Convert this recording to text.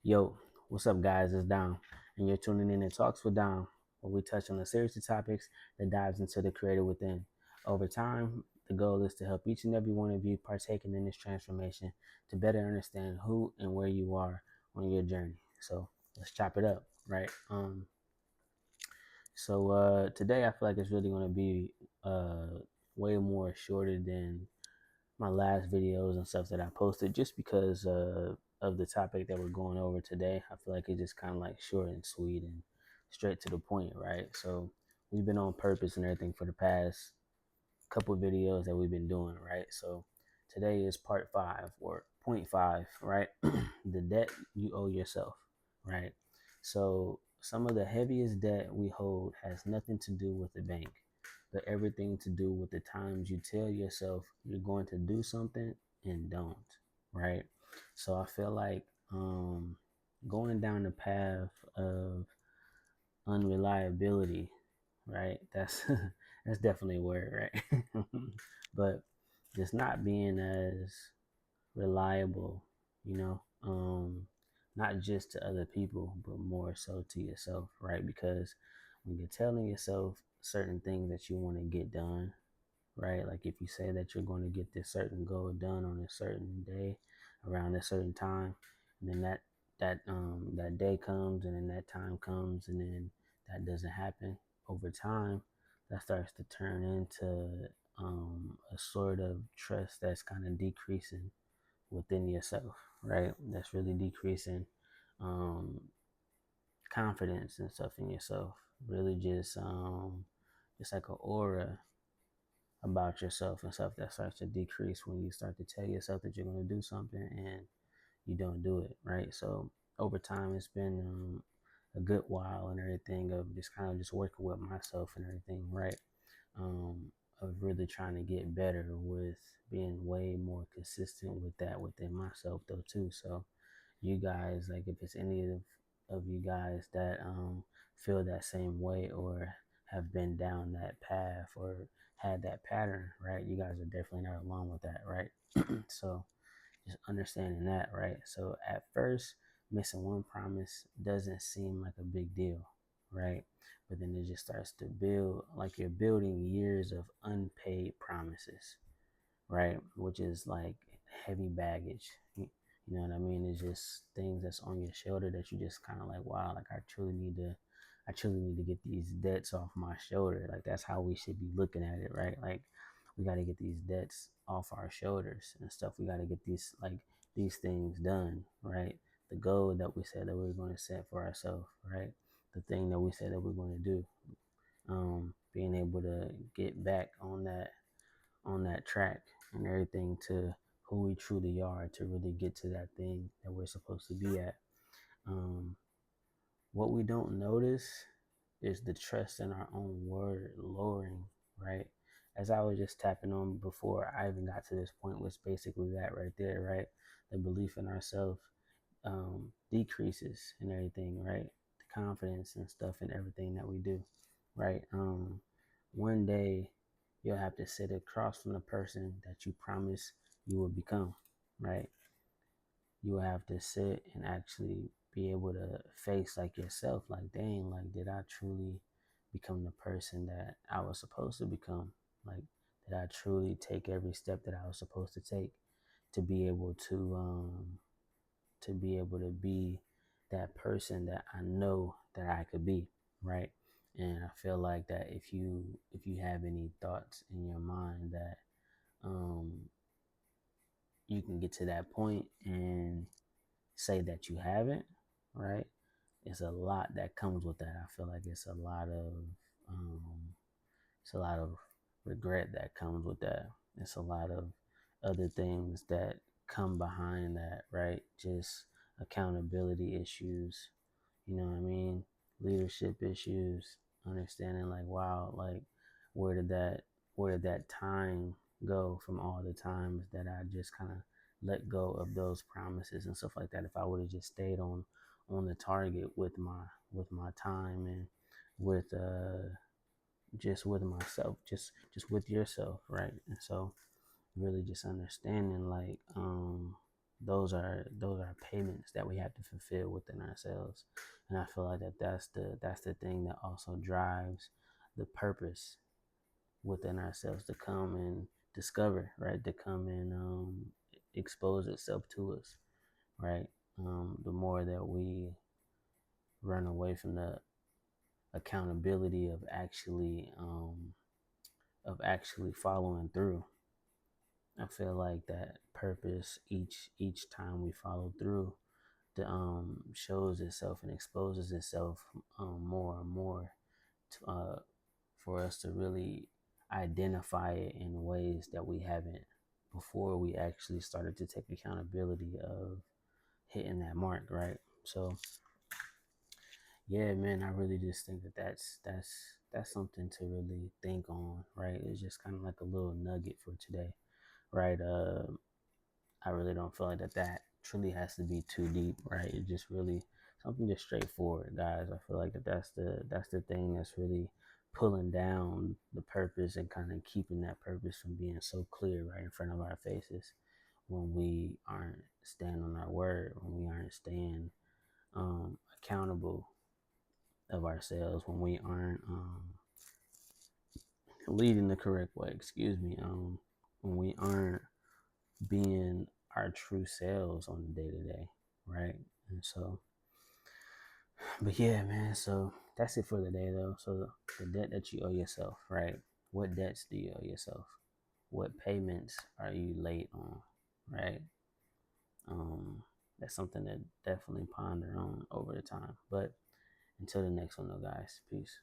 Yo, what's up, guys? It's Dom, and you're tuning in to Talks with Dom, where we touch on a series of topics that dives into the creator within. Over time, the goal is to help each and every one of you partaking in this transformation to better understand who and where you are on your journey. So let's chop it up, right? Today I feel like it's really going to be way more shorter than my last videos and stuff that I posted, just because of the topic that we're going over today. I feel like it's just kind of like short and sweet and straight to the point, right? So we've been on purpose and everything for the past couple of videos that we've been doing, right? So today is part 5 or point 5, right? The debt you owe yourself, right? So some of the heaviest debt we hold has nothing to do with the bank, but everything to do with the times you tell yourself you're going to do something and don't, right? So I feel like going down the path of unreliability, right? That's that's definitely a word, right? But just not being as reliable, you know, not just to other people, but more so to yourself, right? Because when you're telling yourself certain things that you want to get done, right? Like if you say that you're going to get this certain goal done on a certain day, around a certain time, and then that day comes, and then that time comes, and then that doesn't happen. Over time, that starts to turn into a sort of trust that's kind of decreasing within yourself, right? That's really decreasing um, confidence and stuff in yourself. Really just like an aura about yourself and stuff that starts to decrease when you start to tell yourself that you're going to do something and you don't do it, right? So over time, it's been a good while and everything of just kind of just working with myself and everything, right? Um, of really trying to get better with being way more consistent with that within myself though too. So you guys, like if it's any of you guys that feel that same way or have been down that path or had that pattern, right? You guys are definitely not alone with that, right? So just understanding that, right? So at first, missing one promise doesn't seem like a big deal, right? But then it just starts to build, like you're building years of unpaid promises, right? Which is like heavy baggage. You know what I mean? It's just things that's on your shoulder that you just kind of like, wow, like I truly need to get these debts off my shoulder. Like that's how we should be looking at it, right? Like we got to get these debts off our shoulders and stuff. We got to get these things done, right? The goal that we said that we were going to set for ourselves, right? The thing that we said that we're going to do. Being able to get back on that track and everything to who we truly are to really get to that thing that we're supposed to be at. Um, what we don't notice is the trust in our own word lowering, right? As I was just tapping on before I even got to this point, was basically that right there, right? The belief in ourselves decreases and everything, right? The confidence and stuff and everything that we do, right? One day you'll have to sit across from the person that you promised you would become, right? You will have to sit and actually be able to face like yourself, like, dang, like, did I truly become the person that I was supposed to become? Like, did I truly take every step that I was supposed to take to be able to be that person that I know that I could be, right? And I feel like that if you have any thoughts in your mind that um, you can get to that point and say that you haven't, right? It's a lot that comes with that. I feel like um, it's a lot of regret that comes with that. It's a lot of other things that come behind that, right? Just accountability issues, you know what I mean? Leadership issues, understanding like, wow, like where did that where did that time go from all the times that I just kind of let go of those promises and stuff like that. If I would have just stayed on the target with my time and with just with myself, just with yourself, right? And so really just understanding like those are payments that we have to fulfill within ourselves. And I feel like that's the thing that also drives the purpose within ourselves to come and discover, right? To come and expose itself to us, right? The more that we run away from the accountability of actually following through, I feel like that purpose each time we follow through, the shows itself and exposes itself more and more to, for us to really identify it in ways that we haven't before we actually started to take accountability of hitting that mark, right? So yeah, man, I really just think that that's something to really think on, right? It's just kind of like a little nugget for today, right? I really don't feel like that truly has to be too deep, right? It just really something just straightforward, guys. I feel like that's the thing that's really pulling down the purpose and kind of keeping that purpose from being so clear right in front of our faces when we aren't staying on our word, when we aren't staying accountable of ourselves, when we aren't leading the correct way. Excuse me. When we aren't being our true selves on the day to day, right? And so, but yeah, man. So that's it for the day, though. So the debt that you owe yourself, right? What debts do you owe yourself? What payments are you late on, right? Um, that's something to definitely ponder on over the time. But until the next one, though, guys. Peace.